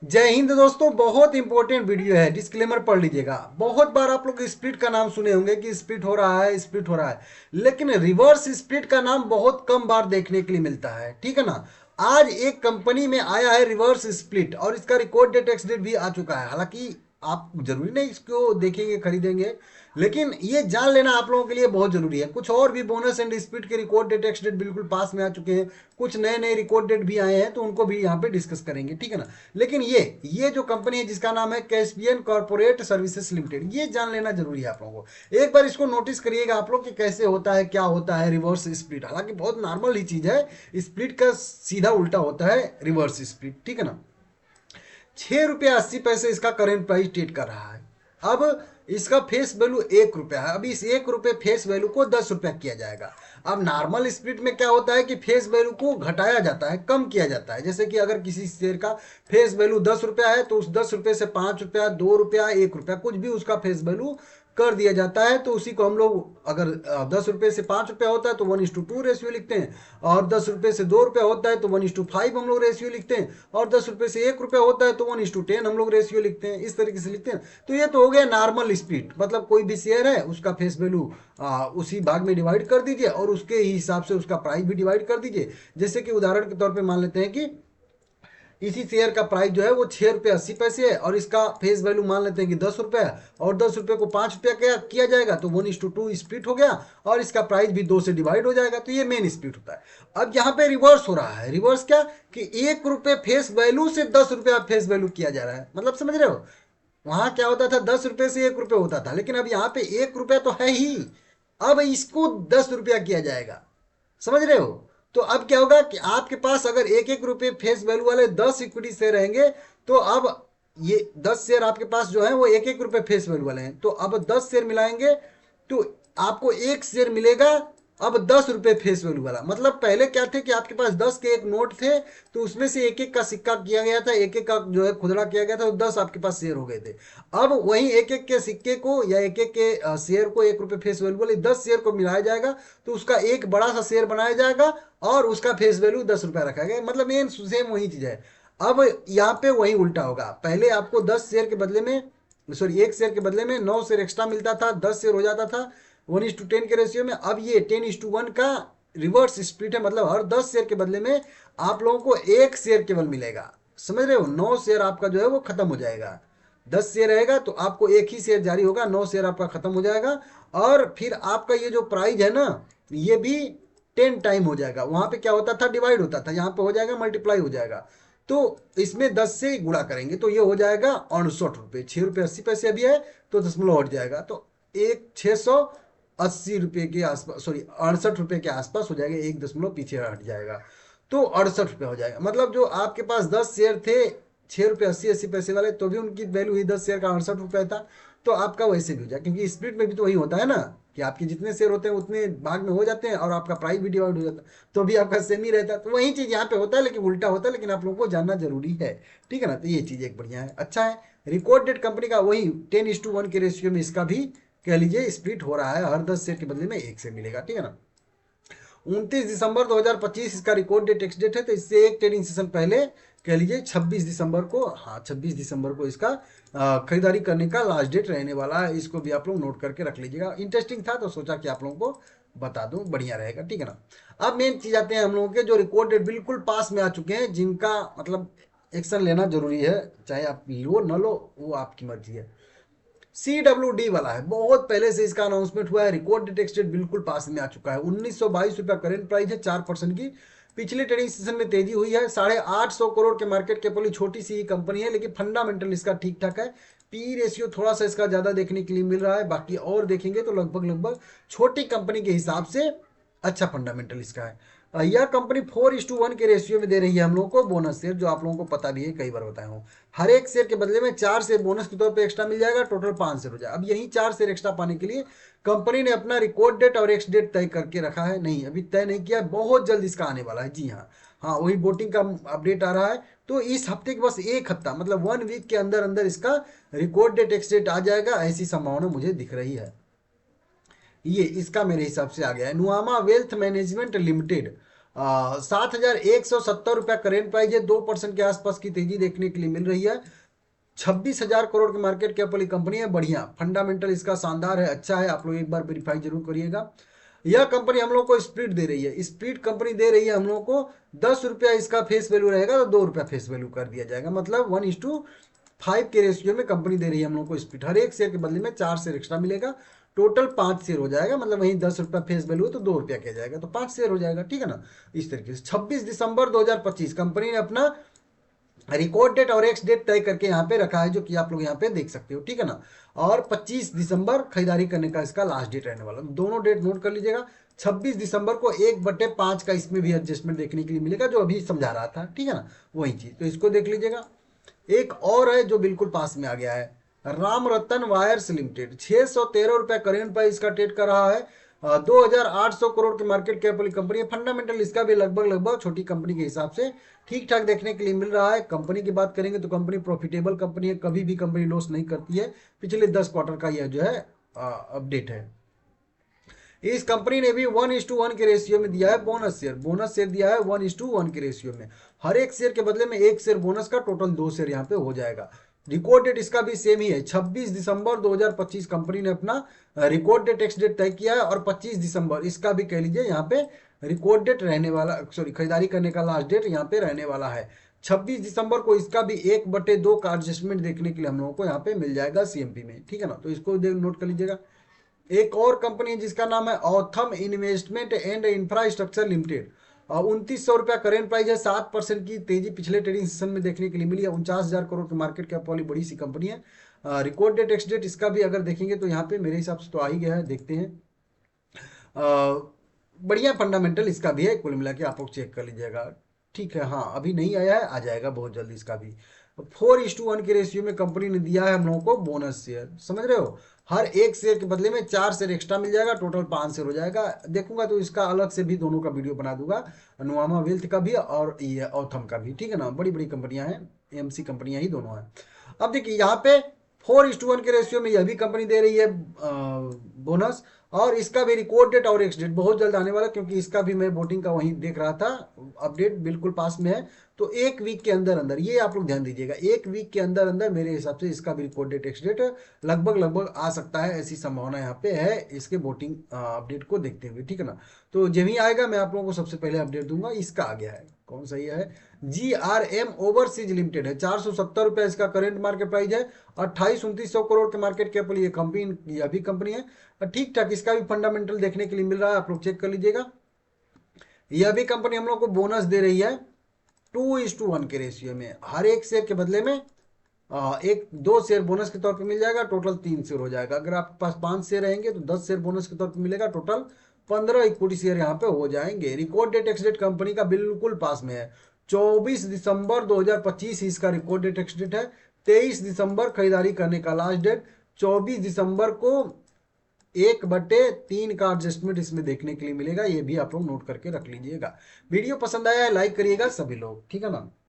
जय हिंद दोस्तों। बहुत इंपॉर्टेंट वीडियो है, डिस्क्लेमर पढ़ लीजिएगा। बहुत बार आप लोग स्प्लिट का नाम सुने होंगे कि स्प्लिट हो रहा है, स्प्लिट हो रहा है, लेकिन रिवर्स स्प्लिट का नाम बहुत कम बार देखने के लिए मिलता है। ठीक है ना। आज एक कंपनी में आया है रिवर्स स्प्लिट और इसका रिकॉर्ड डेट एक्स डेट भी आ चुका है। हालांकि आप जरूरी नहीं इसको देखेंगे खरीदेंगे, लेकिन ये जान लेना आप लोगों के लिए बहुत जरूरी है। कुछ और भी बोनस एंड स्प्लिट के रिकॉर्ड डेट एक्स डेट बिल्कुल पास में आ चुके हैं। कुछ नए नए रिकॉर्ड डेट भी आए हैं, तो उनको भी यहाँ पे डिस्कस करेंगे। ठीक है ना। लेकिन ये जो कंपनी है जिसका नाम है कैस्पियन कॉर्पोरेट सर्विसेज लिमिटेड, ये जान लेना जरूरी है आप लोगों को। एक बार इसको नोटिस करिएगा आप लोग कि कैसे होता है, क्या होता है रिवर्स स्प्लिट। हालांकि बहुत नॉर्मल ही चीज है, स्प्लिट का सीधा उल्टा होता है रिवर्स स्प्लिट। ठीक है ना। 6 रुपया 80 पैसे इसका करेंट प्राइस ट्रेड कर रहा है। अब इसका फेस वैल्यू 1 रुपया है। अभी इस 1 रुपये फेस वैल्यू को 10 रुपया किया जाएगा। अब नॉर्मल स्प्लिट में क्या होता है कि फेस वैल्यू को घटाया जाता है, कम किया जाता है। जैसे कि अगर किसी शेयर का फेस वैल्यू 10 रुपया है, तो उस 10 रुपये से 5 रुपया, 2 रुपया, 1 रुपया, कुछ भी उसका फेस वैल्यू कर दिया जाता है। तो उसी को हम लोग, अगर 10 रुपये से 5 रुपया होता है तो 1:2 रेशियो लिखते हैं, और 10 रुपये से 2 रुपया होता है तो 1:5 हम लोग रेशियो लिखते हैं, और 10 रुपये से 1 रुपया होता है तो 1:10 हम लोग रेशियो लिखते हैं। इस तरीके से लिखते हैं। तो ये तो हो गया नॉर्मल स्प्लिट। मतलब कोई भी शेयर है उसका फेस वैल्यू उसी भाग में डिवाइड कर दीजिए और उसके ही हिसाब से उसका प्राइस भी डिवाइड कर दीजिए। जैसे कि उदाहरण के तौर पे मान लेते हैं कि इसी शेयर का प्राइस जो है वो 6 रुपये 80 पैसे है, और इसका फेस वैल्यू मान लेते हैं कि 10 रुपया है, और 10 रुपये को 5 रुपया किया जाएगा तो 1:2 स्प्लिट हो गया, और इसका प्राइस भी 2 से डिवाइड हो जाएगा। तो ये मेन स्प्लिट होता है। अब यहाँ पे रिवर्स हो रहा है। रिवर्स क्या कि 1 रुपये फेस वैल्यू से 10 रुपया फेस वैल्यू किया जा रहा है। मतलब समझ रहे हो, वहां क्या होता था, 10 रुपये से 1 रुपये होता था, लेकिन अब यहाँ पे 1 रुपया तो है ही, अब इसको 10 रुपया किया जाएगा। समझ रहे हो। तो अब क्या होगा कि आपके पास अगर 1-1 रुपये फेस वैल्यू वाले 10 इक्विटी शेयर रहेंगे, तो अब ये 10 शेयर आपके पास जो है वो 1-1 रुपये फेस वैल्यू वाले हैं। तो अब 10 शेयर मिलाएंगे तो आपको एक शेयर मिलेगा अब 10 रुपये फेस वैल्यू वाला। मतलब पहले क्या थे कि आपके पास 10 के एक नोट थे, तो उसमें से एक एक का सिक्का किया गया था, एक एक का जो है खुदरा किया गया था, तो 10 आपके पास शेयर हो गए थे। अब वही एक एक के सिक्के को या एक एक के शेयर को 1 रुपये फेस वैल्यू वाले 10 शेयर को मिलाया जाएगा, तो उसका एक बड़ा सा शेयर बनाया जाएगा और उसका फेस वैल्यू 10 रुपया रखा गया। मतलब मेन सेम वही चीज है। अब यहाँ पे वही उल्टा होगा। पहले आपको 10 शेयर के बदले में, सॉरी, एक शेयर के बदले में 9 शेयर एक्स्ट्रा मिलता था, 10 शेयर हो जाता था 1:10 के रेशियो में। अब ये 10:1 का रिवर्स स्प्लिट है। मतलब हर 10 शेयर के बदले में आप लोगों को एक शेयर केवल मिलेगा। समझ रहे हो, 9 शेयर आपका जो है वो खत्म हो जाएगा। 10 शेयर रहेगा तो आपको एक ही शेयर जारी होगा, 9 शेयर आपका खत्म हो जाएगा। और फिर आपका ये जो प्राइस है ना, ये भी 10 टाइम हो जाएगा। वहां पे क्या होता था, डिवाइड होता था, यहाँ पे हो जाएगा मल्टीप्लाई हो जाएगा। तो इसमें 10 से गुणा करेंगे तो ये हो जाएगा 68 रुपये। 6 रुपये 80 पैसे अभी है तो दशमलव हट जाएगा, तो एक 680 रुपये के आसपास, सॉरी 68 रुपये के आसपास हो जाएगा। एक दशमलव पीछे हट जाएगा तो 68 रुपये हो जाएगा। मतलब जो आपके पास 10 शेयर थे 6 रुपये 80 80 पैसे वाले, तो भी उनकी वैल्यू हुई 10 शेयर का 68 रुपये था। तो आपका वैसे भी हो जाए, क्योंकि स्प्लिट में भी तो वही होता है ना कि आपके जितने शेयर होते हैं उतने भाग में हो जाते हैं और आपका प्राइस भी डिवाइड हो जाता है, तो भी आपका सेम ही रहता है। तो वही चीज यहाँ पे होता है, लेकिन उल्टा होता है। लेकिन आप लोगों को जानना जरूरी है। ठीक है ना। तो ये चीज एक बढ़िया है, अच्छा है। रिकॉर्ड डेट कंपनी का वही 10:1 के रेशियो में इसका भी कह लीजिए स्प्लिट हो रहा है। हर 10 शेयर के बदले में एक शेयर मिलेगा। ठीक है ना। 29 दिसंबर 2025 इसका रिकॉर्ड डेट एक्स डेट है। तो इससे एक ट्रेडिंग सेशन पहले कह लीजिए 26 दिसंबर को, हाँ 26 दिसंबर को इसका खरीदारी करने का लास्ट डेट रहने वाला है। इसको भी आप लोग नोट करके रख लीजिएगा। इंटरेस्टिंग था तो सोचा कि आप लोगों को बता दूं, बढ़िया रहेगा। ठीक है ना। अब मेन चीज आते हैं हम लोगों के जो रिकॉर्ड डेट बिल्कुल पास में आ चुके हैं, जिनका मतलब एक्शन लेना जरूरी है। चाहे आप लो न लो, वो आपकी मर्जी है। CWD वाला है, बहुत पहले से इसका अनाउंसमेंट हुआ है। रिकॉर्ड डेट एक्स डेट बिल्कुल पास में आ चुका है। 1922 रुपया करेंट प्राइस है, 4% की। पिछले ट्रेडिंग सेशन में तेजी हुई है। 850 करोड़ के मार्केट कैप वाली छोटी सी ही कंपनी है, लेकिन फंडामेंटल इसका ठीक ठाक है। पी रेशियो थोड़ा सा इसका ज्यादा देखने के लिए मिल रहा है, बाकी और देखेंगे तो लगभग लगभग छोटी कंपनी के हिसाब से अच्छा फंडामेंटल इसका है। यह कंपनी 4:1 के रेशियो में दे रही है हम लोगों को बोनस शेयर, जो आप लोगों को पता भी है, कई बार बताया हूँ। हर एक शेयर के बदले में 4 शेयर बोनस के तौर पे एक्स्ट्रा मिल जाएगा, टोटल 5 शेयर हो जाएगा। अब यही 4 शेयर एक्स्ट्रा पाने के लिए कंपनी ने अपना रिकॉर्ड डेट और एक्स डेट तय करके रखा है। नहीं, अभी तय नहीं किया, बहुत जल्द इसका आने वाला है। जी हाँ, हाँ वही वोटिंग का अपडेट आ रहा है। तो इस हफ्ते के बस एक हफ्ता, मतलब 1 वीक के अंदर अंदर इसका रिकॉर्ड डेट एक्स डेट आ जाएगा, ऐसी संभावना मुझे दिख रही है। ये इसका मेरे हिसाब से आ गया है। Nuvama wealth management limited, ₹7,170 current price है। 2% के आसपास की तेजी देखने के लिए मिल रही है। 26,000 करोड़ की मार्केट कैप वाली कंपनी है। बढ़िया फंडामेंटल इसका शानदार है, अच्छा है। आप लोग एक बार वेरीफाई जरूर करिएगा। यह कंपनी हम लोग को स्प्लिट दे रही है, स्प्लिट कंपनी दे रही है हम लोग को। ₹10 इसका फेस वैल्यू रहेगा तो ₹2 फेस वैल्यू कर दिया जाएगा, मतलब 1:5 के रेशियो में कंपनी दे रही है हम लोग को स्प्लिट। हर एक शेयर के बदले में 4 शेयर एक्स्ट्रा मिलेगा, टोटल 5 शेयर हो जाएगा। मतलब वहीं ₹10 फेस वैल्यू है तो ₹2 किया जाएगा, तो 5 शेयर हो जाएगा, ठीक है ना। इस तरीके से 26 दिसंबर 2025 कंपनी ने अपना रिकॉर्ड डेट और एक्स डेट तय करके यहाँ पे रखा है, जो कि आप लोग यहाँ पे देख सकते हो, ठीक है ना। और 25 दिसंबर खरीदारी करने का इसका लास्ट डेट रहने वाला, दोनों डेट नोट कर लीजिएगा। 26 दिसंबर को 1/5 का इसमें भी एडजस्टमेंट देखने के लिए मिलेगा, जो अभी समझा रहा था, ठीक है ना, वही चीज। तो इसको देख लीजिएगा। एक और है जो बिल्कुल पास में आ गया है, राम रतन वायर्स लिमिटेड। ₹613 करेंट प्राइस इसका ट्रेड कर रहा है। 2,800 करोड़ की मार्केट कैप वाली कंपनी है। फंडामेंटल इसका भी लगभग छोटी कंपनी के हिसाब से ठीक ठाक देखने के लिए मिल रहा है। कंपनी की बात करेंगे तो कंपनी प्रॉफिटेबल कंपनी है, कभी भी कंपनी लॉस नहीं करती है। पिछले 10 क्वार्टर का यह जो है अपडेट है। इस कंपनी ने भी 1:1 के रेशियो में दिया है बोनस शेयर दिया है 1:1 के रेशियो में। हर एक शेयर के बदले में 1 शेयर बोनस का, टोटल 2 शेयर यहाँ पे हो जाएगा। रिकॉर्ड डेट इसका भी सेम ही है, 26 दिसंबर 2025 कंपनी ने अपना रिकॉर्ड डेट एक्स डेट तय किया है। और 25 दिसंबर इसका भी कह लीजिए यहाँ पे रिकॉर्ड डेट रहने वाला, सॉरी खरीदारी करने का लास्ट डेट यहाँ पे रहने वाला है। 26 दिसंबर को इसका भी 1/2 का एडजस्टमेंट देखने के लिए हम लोगों को यहाँ पे मिल जाएगा सीएमपी में, ठीक है ना। तो इसको नोट कर लीजिएगा। एक और कंपनी है जिसका नाम है Autham investment and infrastructure limited. 2900 current price है। 7% की तेजी पिछले ट्रेडिंग सेशन में देखने के लिए मिली है। 49,000 करोड़ की मार्केट कैप वाली बड़ी सी कंपनी है। रिकॉर्ड डेट एक्स डेट इसका भी अगर देखेंगे तो यहाँ पे मेरे हिसाब से तो आ ही गया है, देखते हैं। बढ़िया फंडामेंटल इसका भी है, कुल मिला के आप लोग चेक कर लीजिएगा, ठीक है। हाँ अभी नहीं आया है, आ जाएगा बहुत जल्दी इसका भी। 4:1 के रेशियो में कंपनी ने दिया है हम लोगों को बोनस शेयर, समझ रहे हो। हर एक शेयर के बदले में 4 शेयर एक्स्ट्रा मिल जाएगा, टोटल 5 शेयर हो जाएगा। देखूंगा तो इसका अलग से भी दोनों का वीडियो बना दूंगा, नुआमा वेल्थ का भी और ये ऑथम का भी, ठीक है ना। बड़ी बड़ी कंपनियां हैं, एमसी कंपनियां ही दोनों हैं। अब देखिए यहाँ पे 4:1 के रेशियो में यह भी कंपनी दे रही है बोनस। और इसका भी रिकॉर्ड डेट और एक्स डेट बहुत जल्द आने वाला, क्योंकि इसका भी मैं वोटिंग का वहीं देख रहा था, अपडेट बिल्कुल पास में है। तो 1 वीक के अंदर अंदर, ये आप लोग ध्यान दीजिएगा, 1 वीक के अंदर अंदर मेरे हिसाब से इसका भी रिकॉर्ड डेट एक्स डेट लगभग आ सकता है, ऐसी संभावना यहाँ पे है इसके वोटिंग अपडेट को देखते हुए, ठीक है ना। तो जब ही आएगा मैं आप लोगों को सबसे पहले अपडेट दूंगा। इसका आ गया है, कौन सा ये है, GRM ओवरसीज लिमिटेड है। ₹470 इसका करेंट मार्केट प्राइस है। 28-29 करोड़ के मार्केट कैप वाली ये कंपनी, यह भी कंपनी है। ठीक ठाक इसका भी फंडामेंटल देखने के लिए मिल रहा है, आप लोग चेक कर लीजिएगा। यह भी कंपनी हम लोग को बोनस दे रही है 2:1 के रेशियो में। हर एक शेयर के बदले में 2 शेयर बोनस के तौर पे मिल जाएगा, टोटल 3 शेयर हो जाएगा। अगर आपके पास 5 शेयर रहेंगे तो 10 शेयर बोनस के तौर पे मिलेगा, टोटल 15 इक्विटी शेयर यहाँ पे हो जाएंगे। Record date ex date company का बिल्कुल पास में है, 24 दिसंबर 2025 इसका रिकॉर्ड डेट एक्स डेट है। 23 दिसंबर खरीदारी करने का लास्ट डेट। 24 दिसंबर को 1/3 का एडजस्टमेंट इसमें देखने के लिए मिलेगा, ये भी आप लोग नोट करके रख लीजिएगा। वीडियो पसंद आया है लाइक करिएगा सभी लोग, ठीक है ना।